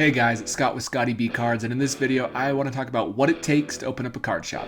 Hey guys, it's Scott with Scotty B Cards, and in this video I want to talk about what it takes to open up a card shop.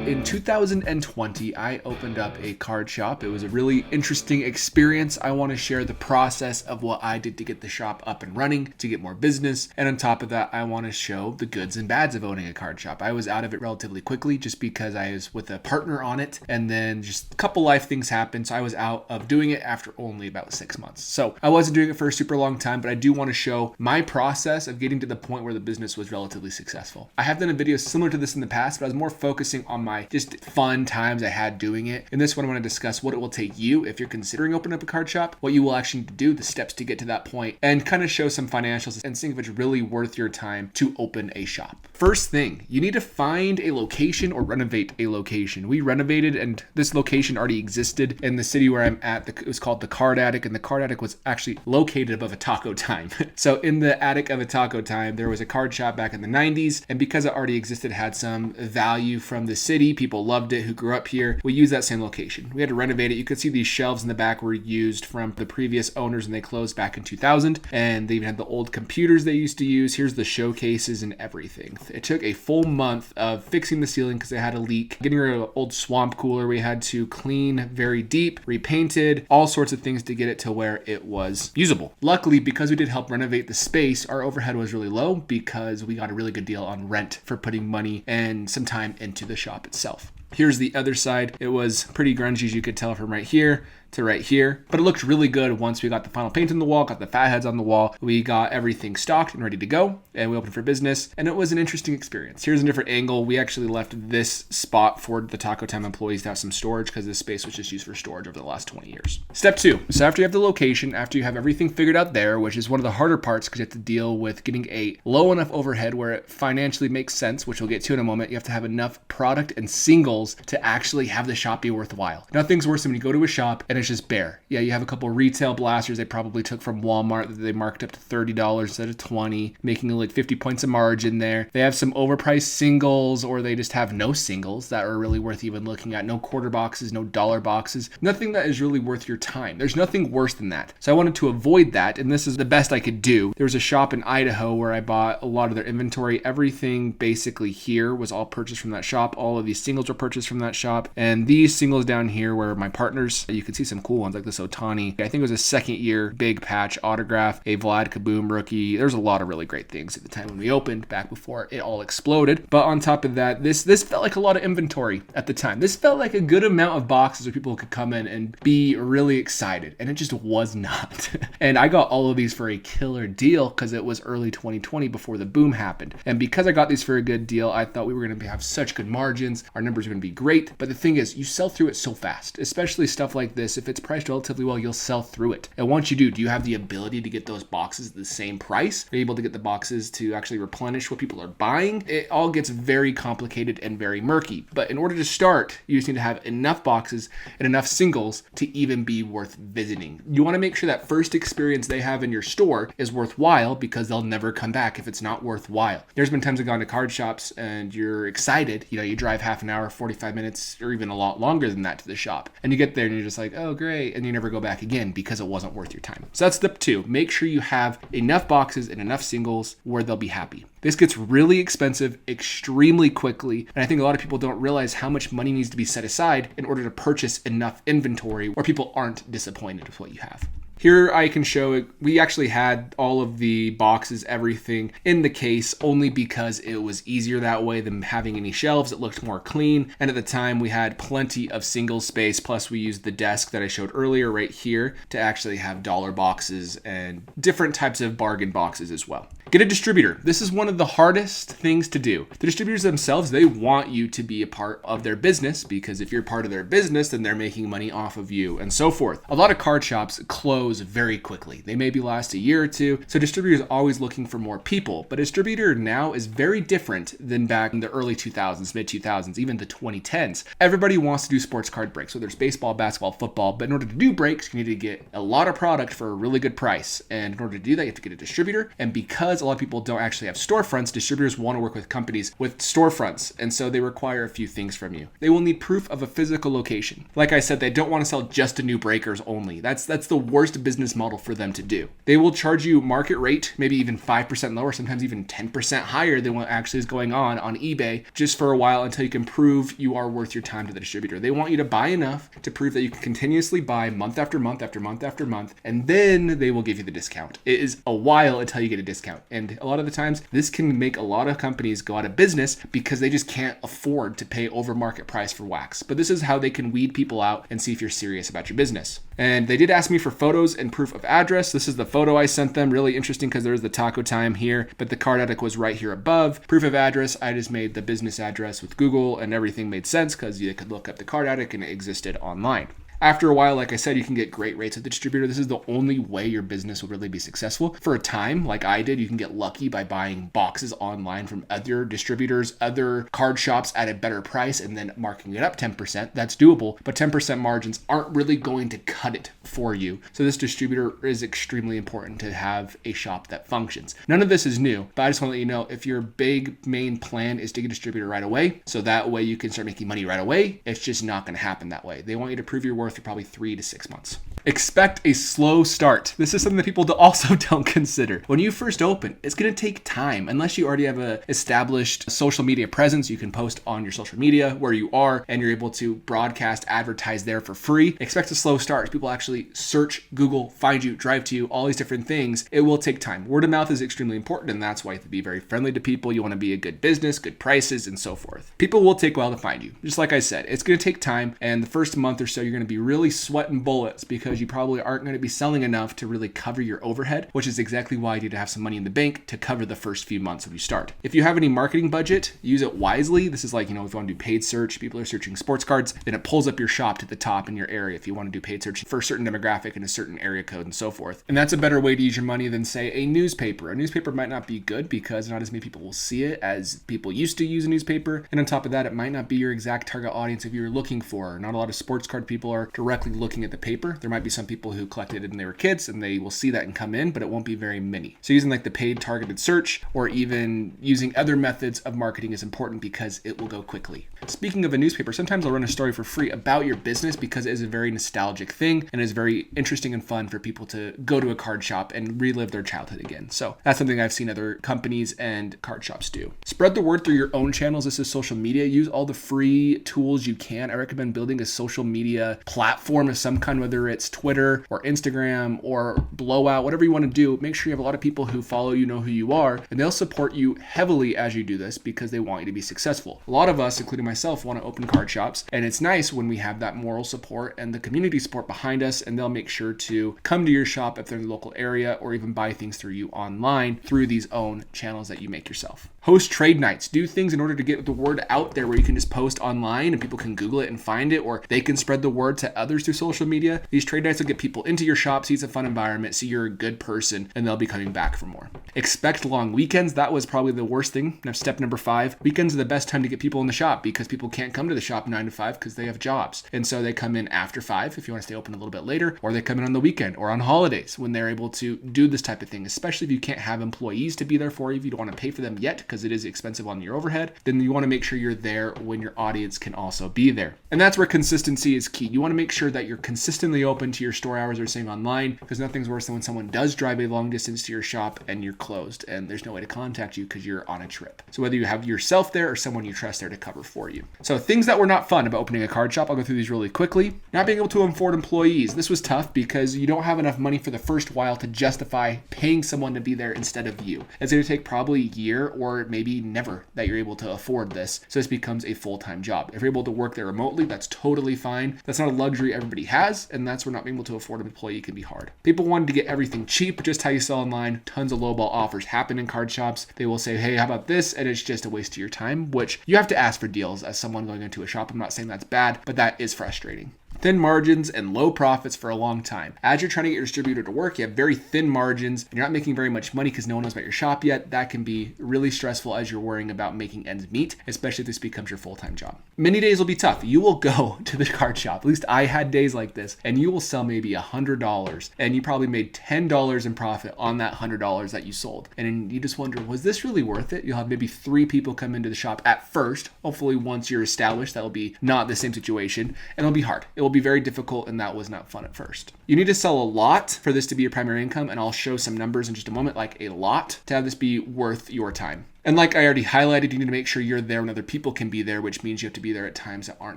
In 2020, I opened up a card shop. It was a really interesting experience. I want to share the process of what I did to get the shop up and running, to get more business. And on top of that, I want to show the goods and bads of owning a card shop. I was out of it relatively quickly just because I was with a partner on it. And then just a couple life things happened. So I was out of doing it after only about 6 months. So I wasn't doing it for a super long time, but I do want to show my process of getting to the point where the business was relatively successful. I have done a video similar to this in the past, but I was more focusing on my just fun times I had doing it. In this one, I want to discuss what it will take you if you're considering opening up a card shop, what you will actually need to do, the steps to get to that point, and kind of show some financials and seeing if it's really worth your time to open a shop. First thing, you need to find a location or renovate a location. We renovated, and this location already existed in the city where I'm at. It was called the Card Attic, and the Card Attic was actually located above a Taco Time. So in the attic of a Taco Time, there was a card shop back in the 90s, and because it already existed, had some value from the city. People loved it who grew up here. We used that same location. We had to renovate it. You could see these shelves in the back were used from the previous owners, and they closed back in 2000. And they even had the old computers they used to use. Here's the showcases and everything. It took a full month of fixing the ceiling because they had a leak, getting rid of an old swamp cooler we had to clean very deep, repainted, all sorts of things to get it to where it was usable. Luckily, because we did help renovate the space, our overhead was really low because we got a really good deal on rent for putting money and some time into the shop itself. Here's the other side. It was pretty grungy, as you could tell from right here to right here, but it looked really good once we got the final paint on the wall, got the fatheads on the wall. We got everything stocked and ready to go, and we opened for business, and it was an interesting experience. Here's a different angle. We actually left this spot for the Taco Time employees to have some storage because this space was just used for storage over the last 20 years. Step 2. So after you have the location, after you have everything figured out there, which is one of the harder parts because you have to deal with getting a low enough overhead where it financially makes sense, which we'll get to in a moment. You have to have enough product and singles to actually have the shop be worthwhile. Nothing's worse than when you go to a shop and it's just bare. Yeah, you have a couple retail blasters they probably took from Walmart that they marked up to $30 instead of $20, making like 50 points of margin there. They have some overpriced singles, or they just have no singles that are really worth even looking at. No quarter boxes, no dollar boxes, nothing that is really worth your time. There's nothing worse than that. So I wanted to avoid that, and this is the best I could do. There was a shop in Idaho where I bought a lot of their inventory. Everything basically here was all purchased from that shop. All of these singles were purchased from that shop, and these singles down here were my partners. You can see some cool ones like this Otani. I think it was a second year big patch autograph, a Vlad Kaboom rookie. There's a lot of really great things at the time when we opened, back before it all exploded. But on top of that, this felt like a lot of inventory at the time. This felt like a good amount of boxes where people could come in and be really excited, and it just was not. And I got all of these for a killer deal because it was early 2020 before the boom happened. And because I got these for a good deal, I thought we were going to have such good margins. Our numbers are going to be great. But the thing is, you sell through it so fast, especially stuff like this. If it's priced relatively well, you'll sell through it. And once you do you have the ability to get those boxes at the same price? Are you able to get the boxes to actually replenish what people are buying? It all gets very complicated and very murky. But in order to start, you just need to have enough boxes and enough singles to even be worth visiting. You want to make sure that first experience they have in your store is worthwhile, because they'll never come back if it's not worthwhile. There's been times I've gone to card shops and you're excited. You drive half an hour, 45 minutes, or even a lot longer than that to the shop. And you get there and you're just like, oh, great. And you never go back again because it wasn't worth your time. So that's step 2. Make sure you have enough boxes and enough singles where they'll be happy. This gets really expensive extremely quickly, and I think a lot of people don't realize how much money needs to be set aside in order to purchase enough inventory where people aren't disappointed with what you have. Here I can show it. We actually had all of the boxes, everything in the case, only because it was easier that way than having any shelves. It looked more clean. And at the time we had plenty of single space. Plus we used the desk that I showed earlier right here to actually have dollar boxes and different types of bargain boxes as well. Get a distributor. This is one of the hardest things to do. The distributors themselves, they want you to be a part of their business, because if you're part of their business, then they're making money off of you and so forth. A lot of card shops close very quickly. They maybe last a year or two. So distributors are always looking for more people. But a distributor now is very different than back in the early 2000s, mid 2000s, even the 2010s. Everybody wants to do sports card breaks, whether it's baseball, basketball, football. But in order to do breaks, you need to get a lot of product for a really good price. And in order to do that, you have to get a distributor. And because because a lot of people don't actually have storefronts, distributors want to work with companies with storefronts. And so they require a few things from you. They will need proof of a physical location. Like I said, they don't want to sell just to new breakers only. That's the worst business model for them to do. They will charge you market rate, maybe even 5% lower, sometimes even 10% higher than what actually is going on eBay, just for a while until you can prove you are worth your time to the distributor. They want you to buy enough to prove that you can continuously buy month after month after month after month, and then they will give you the discount. It is a while until you get a discount. And a lot of the times, this can make a lot of companies go out of business because they just can't afford to pay over market price for wax. But this is how they can weed people out and see if you're serious about your business. And they did ask me for photos and proof of address. This is the photo I sent them. Really interesting because there's the taco time here, but the card addict was right here above. Proof of address, I just made the business address with Google and everything made sense because you could look up the card addict and it existed online. After a while, like I said, you can get great rates at the distributor. This is the only way your business will really be successful. For a time, like I did, you can get lucky by buying boxes online from other distributors, other card shops at a better price, and then marking it up 10%. That's doable, but 10% margins aren't really going to cut it for you. So this distributor is extremely important to have a shop that functions. None of this is new, but I just want to let you know if your big main plan is to get a distributor right away, so that way you can start making money right away, it's just not going to happen that way. They want you to prove your worth for probably 3 to 6 months. Expect a slow start. This is something that people also don't consider. When you first open, it's going to take time. Unless you already have an established social media presence, you can post on your social media where you are and you're able to broadcast, advertise there for free. Expect a slow start. People actually search, Google, find you, drive to you, all these different things. It will take time. Word of mouth is extremely important, and that's why you have to be very friendly to people. You want to be a good business, good prices, and so forth. People will take a while to find you. Just like I said, it's going to take time, and the first month or so, you're going to be really sweating bullets because you probably aren't going to be selling enough to really cover your overhead, which is exactly why you need to have some money in the bank to cover the first few months when you start. If you have any marketing budget, use it wisely. This is like, if you want to do paid search, people are searching sports cards, then it pulls up your shop to the top in your area if you want to do paid search for a certain demographic and a certain area code and so forth. And that's a better way to use your money than, say, a newspaper. A newspaper might not be good because not as many people will see it as people used to use a newspaper. And on top of that, it might not be your exact target audience if you're looking for. Not a lot of sports card people are directly looking at the paper. There might be some people who collected it when they were kids and they will see that and come in, but it won't be very many. So using like the paid targeted search or even using other methods of marketing is important because it will go quickly. Speaking of a newspaper, sometimes I'll run a story for free about your business because it is a very nostalgic thing and is very interesting and fun for people to go to a card shop and relive their childhood again. So that's something I've seen other companies and card shops do. Spread the word through your own channels. This is social media. Use all the free tools you can. I recommend building a social media platform of some kind, whether it's Twitter or Instagram or Blowout, whatever you want to do. Make sure you have a lot of people who follow you, know who you are, and they'll support you heavily as you do this because they want you to be successful. A lot of us, including myself, want to open card shops, and it's nice when we have that moral support and the community support behind us, and they'll make sure to come to your shop if they're in the local area or even buy things through you online through these own channels that you make yourself. Host trade nights. Do things in order to get the word out there where you can just post online and people can Google it and find it, or they can spread the word to others through social media. These trade nights will get people into your shop, see it's a fun environment, see you're a good person, and they'll be coming back for more. Expect long weekends. That was probably the worst thing. Now, step number 5, weekends are the best time to get people in the shop because people can't come to the shop 9 to 5 because they have jobs. And so they come in after 5 if you want to stay open a little bit later, or they come in on the weekend or on holidays when they're able to do this type of thing, especially if you can't have employees to be there for you. If you don't want to pay for them yet because it is expensive on your overhead, then you want to make sure you're there when your audience can also be there. And that's where consistency is key. You want to make sure that you're consistently open to your store hours or saying online, because nothing's worse than when someone does drive a long distance to your shop and you're closed and there's no way to contact you because you're on a trip. So whether you have yourself there or someone you trust there to cover for you. So things that were not fun about opening a card shop, I'll go through these really quickly. Not being able to afford employees. This was tough because you don't have enough money for the first while to justify paying someone to be there instead of you. It's going to take probably a year or maybe never that you're able to afford this. So this becomes a full-time job. If you're able to work there remotely, that's totally fine. That's not a luxury everybody has, and that's where not being able to afford an employee can be hard. People wanted to get everything cheap, just how you sell online. Tons of lowball offers happen in card shops. They will say, hey, how about this? And it's just a waste of your time, which you have to ask for deals as someone going into a shop. I'm not saying that's bad, but that is frustrating. Thin margins and low profits for a long time. As you're trying to get your distributor to work, you have very thin margins and you're not making very much money because no one knows about your shop yet. That can be really stressful as you're worrying about making ends meet, especially if this becomes your full-time job. Many days will be tough. You will go to the card shop. At least I had days like this, and you will sell maybe $100 and you probably made $10 in profit on that $100 that you sold. And you just wonder, was this really worth it? You'll have maybe 3 people come into the shop at first. Hopefully once you're established, that'll be not the same situation, and it'll be hard. It will be very difficult, and that was not fun at first. You need to sell a lot for this to be your primary income, and I'll show some numbers in just a moment, like a lot, to have this be worth your time. And like I already highlighted, you need to make sure you're there when other people can be there, which means you have to be there at times that aren't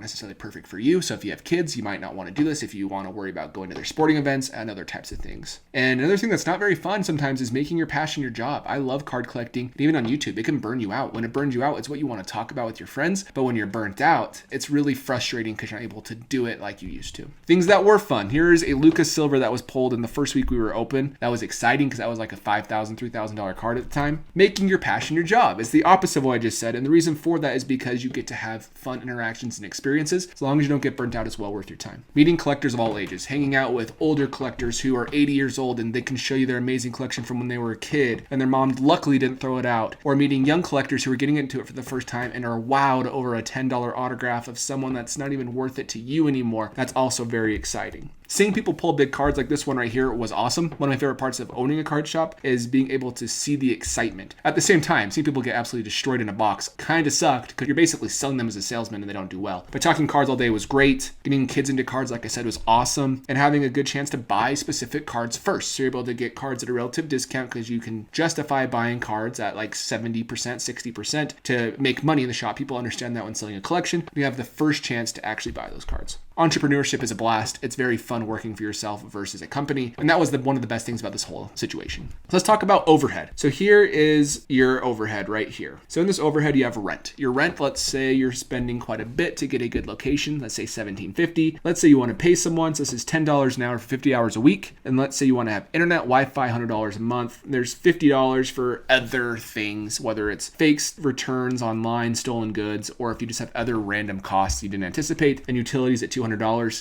necessarily perfect for you. So if you have kids, you might not want to do this if you want to worry about going to their sporting events and other types of things. And another thing that's not very fun sometimes is making your passion your job. I love card collecting. Even on YouTube, it can burn you out. When it burns you out, it's what you want to talk about with your friends. But when you're burnt out, it's really frustrating because you're not able to do it like you used to. Things that were fun. Here's a Lucas Silver that was pulled in the first week we were open. That was exciting because that was like a $5,000, $3,000 card at the time. Making your passion your job. It's the opposite of what I just said, and the reason for that is because you get to have fun interactions and experiences. As long as you don't get burnt out, it's well worth your time. Meeting collectors of all ages, hanging out with older collectors who are 80 years old and they can show you their amazing collection from when they were a kid and their mom luckily didn't throw it out, or meeting young collectors who are getting into it for the first time and are wowed over a $10 autograph of someone that's not even worth it to you anymore. That's also very exciting. Seeing people pull big cards like this one right here was awesome. One of my favorite parts of owning a card shop is being able to see the excitement. At the same time, seeing people get absolutely destroyed in a box kind of sucked because you're basically selling them as a salesman and they don't do well. But talking cards all day was great. Getting kids into cards, like I said, was awesome. And having a good chance to buy specific cards first. So you're able to get cards at a relative discount because you can justify buying cards at like 70%, 60% to make money in the shop. People understand that when selling a collection. You have the first chance to actually buy those cards. Entrepreneurship is a blast. It's very fun working for yourself versus a company. And that was one of the best things about this whole situation. So let's talk about overhead. So here is your overhead right here. So in this overhead, you have rent. Your rent, let's say you're spending quite a bit to get a good location. Let's say $17.50. Let's say you want to pay someone. So this is $10 an hour for 50 hours a week. And let's say you want to have internet, Wi-Fi, $100 a month. There's $50 for other things, whether it's fakes, returns online, stolen goods, or if you just have other random costs you didn't anticipate, and utilities at $200.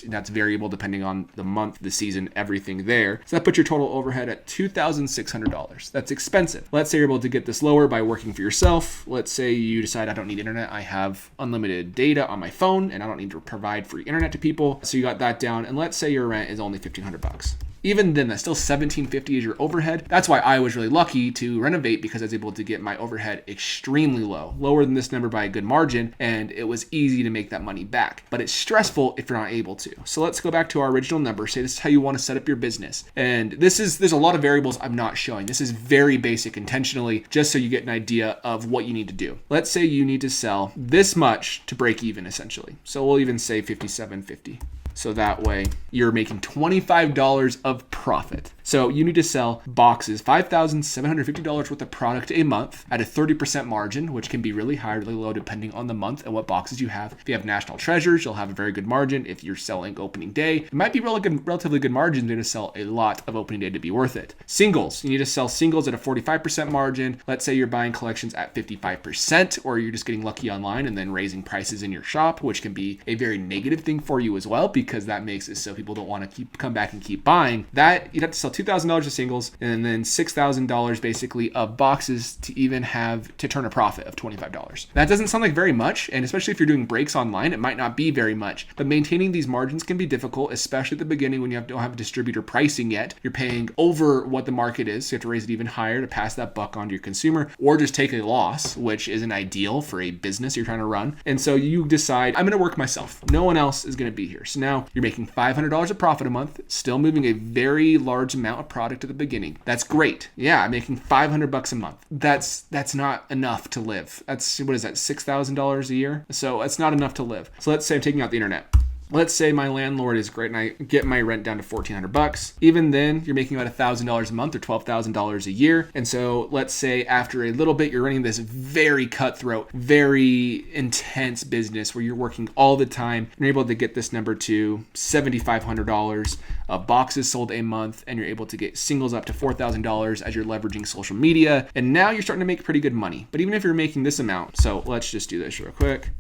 That's variable depending on the month, the season, everything there. So that puts your total overhead at $2,600. That's expensive. Let's say you're able to get this lower by working for yourself. Let's say you decide I don't need internet. I have unlimited data on my phone and I don't need to provide free internet to people. So you got that down. And let's say your rent is only $1,500. Even then, that's still $1,750 is your overhead. That's why I was really lucky to renovate, because I was able to get my overhead extremely low, lower than this number by a good margin, and it was easy to make that money back. But it's stressful if you're not able to. So let's go back to our original number. Say this is how you want to set up your business. And there's a lot of variables I'm not showing. This is very basic intentionally, just so you get an idea of what you need to do. Let's say you need to sell this much to break even, essentially. So we'll even say $57.50. So that way you're making $25 of profit. So you need to sell boxes, $5,750 worth of product a month at a 30% margin, which can be really high, really low, depending on the month and what boxes you have. If you have national treasures, you'll have a very good margin. If you're selling opening day, it might be relatively good margins. You need to sell a lot of opening day to be worth it. Singles, you need to sell singles at a 45% margin. Let's say you're buying collections at 55%, or you're just getting lucky online and then raising prices in your shop, which can be a very negative thing for you as well, because that makes it so people don't want to come back and keep buying. That you'd have to sell $2,000 of singles and then $6,000 basically of boxes to even have to turn a profit of $25. That doesn't sound like very much, and especially if you're doing breaks online, it might not be very much. But maintaining these margins can be difficult, especially at the beginning when you don't have distributor pricing yet. You're paying over what the market is, so you have to raise it even higher to pass that buck on to your consumer, or just take a loss, which isn't ideal for a business you're trying to run. And so you decide, I'm going to work myself. No one else is going to be here. So now you're making $500 of profit a month, still moving a very large amount of product at the beginning. That's great. Yeah, I'm making $500 a month. That's not enough to live. That's, what is that, $6,000 a year? So it's not enough to live. So let's say I'm taking out the internet. Let's say my landlord is great and I get my rent down to $1,400. Even then, you're making about $1,000 a month or $12,000 a year. And so let's say after a little bit, you're running this very cutthroat, very intense business where you're working all the time. And you're able to get this number to $7,500 of boxes sold a month, and you're able to get singles up to $4,000 as you're leveraging social media. And now you're starting to make pretty good money. But even if you're making this amount, so let's just do this real quick.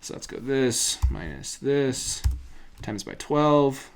So let's go this minus this times by 12.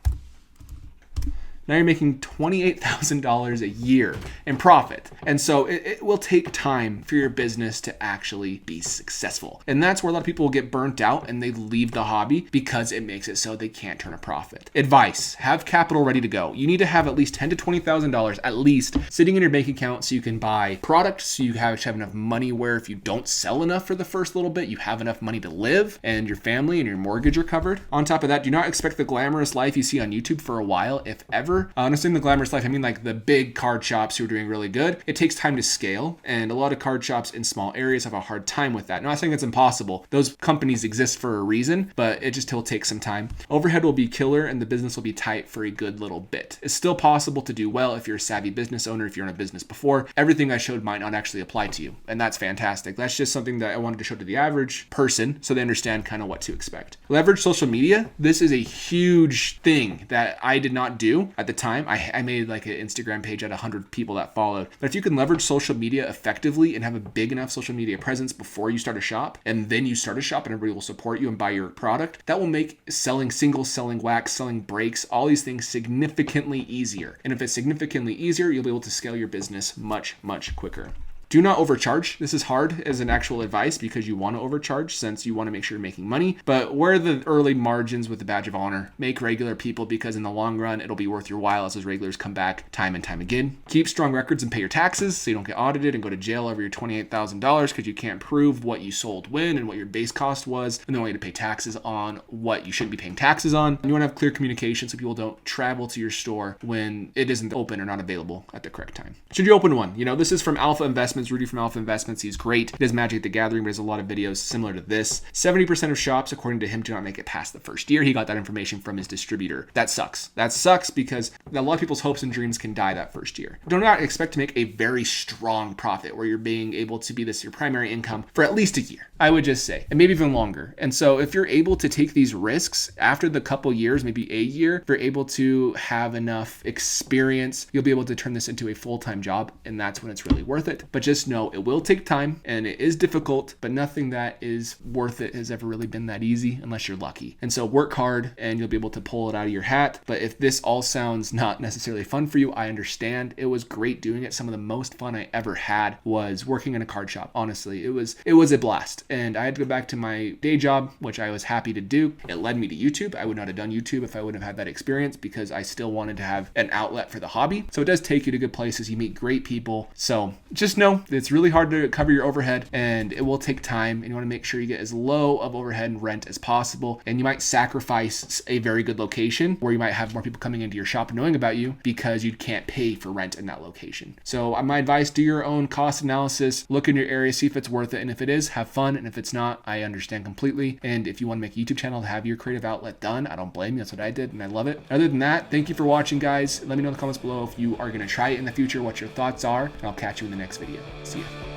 Now you're making $28,000 a year in profit. And so it will take time for your business to actually be successful. And that's where a lot of people will get burnt out and they leave the hobby because it makes it so they can't turn a profit. Advice, have capital ready to go. You need to have at least $10,000 to $20,000 at least sitting in your bank account so you can buy products, so you have enough money where if you don't sell enough for the first little bit, you have enough money to live and your family and your mortgage are covered. On top of that, do not expect the glamorous life you see on YouTube for a while, if ever. Honestly, in the glamorous life, I mean like the big card shops who are doing really good. It takes time to scale, and a lot of card shops in small areas have a hard time with that. I'm not saying it's impossible. Those companies exist for a reason, but it just will take some time. Overhead will be killer, and the business will be tight for a good little bit. It's still possible to do well if you're a savvy business owner, if you're in a business before. Everything I showed might not actually apply to you, and that's fantastic. That's just something that I wanted to show to the average person so they understand kind of what to expect. Leverage social media. This is a huge thing that I did not do at the time. I made like an Instagram page at 100 people that followed. But if you can leverage social media effectively and have a big enough social media presence before you start a shop, and then you start a shop and everybody will support you and buy your product, that will make selling singles, selling wax, selling breaks, all these things significantly easier. And if it's significantly easier, you'll be able to scale your business much, much quicker. Do not overcharge. This is hard as an actual advice because you want to overcharge since you want to make sure you're making money. But wear the early margins with the badge of honor. Make regular people because in the long run, it'll be worth your while as those regulars come back time and time again. Keep strong records and pay your taxes so you don't get audited and go to jail over your $28,000 because you can't prove what you sold when and what your base cost was. And then want you to pay taxes on what you shouldn't be paying taxes on. And you want to have clear communication so people don't travel to your store when it isn't open or not available at the correct time. Should you open one? This is from Alpha Investments. Rudy from Alpha Investments. He's great. He does Magic the Gathering, but has a lot of videos similar to this. 70% of shops, according to him, do not make it past the first year. He got that information from his distributor. That sucks. That sucks because a lot of people's hopes and dreams can die that first year. Do not expect to make a very strong profit where you're being able to be this your primary income for at least a year, I would just say, and maybe even longer. And so if you're able to take these risks after the couple years, maybe a year, if you're able to have enough experience, you'll be able to turn this into a full-time job, and that's when it's really worth it. But just know it will take time and it is difficult, but nothing that is worth it has ever really been that easy unless you're lucky. And so work hard and you'll be able to pull it out of your hat. But if this all sounds not necessarily fun for you, I understand. It was great doing it. Some of the most fun I ever had was working in a card shop. Honestly, it was a blast. And I had to go back to my day job, which I was happy to do. It led me to YouTube. I would not have done YouTube if I wouldn't have had that experience because I still wanted to have an outlet for the hobby. So it does take you to good places. You meet great people. So just know it's really hard to cover your overhead and it will take time, and you want to make sure you get as low of overhead and rent as possible. And you might sacrifice a very good location where you might have more people coming into your shop and knowing about you because you can't pay for rent in that location. So my advice, do your own cost analysis, look in your area, see if it's worth it. And if it is, have fun. And if it's not, I understand completely. And if you want to make a YouTube channel to have your creative outlet done, I don't blame you. That's what I did and I love it. Other than that, thank you for watching, guys. Let me know in the comments below if you are going to try it in the future, what your thoughts are, and I'll catch you in the next video. See ya.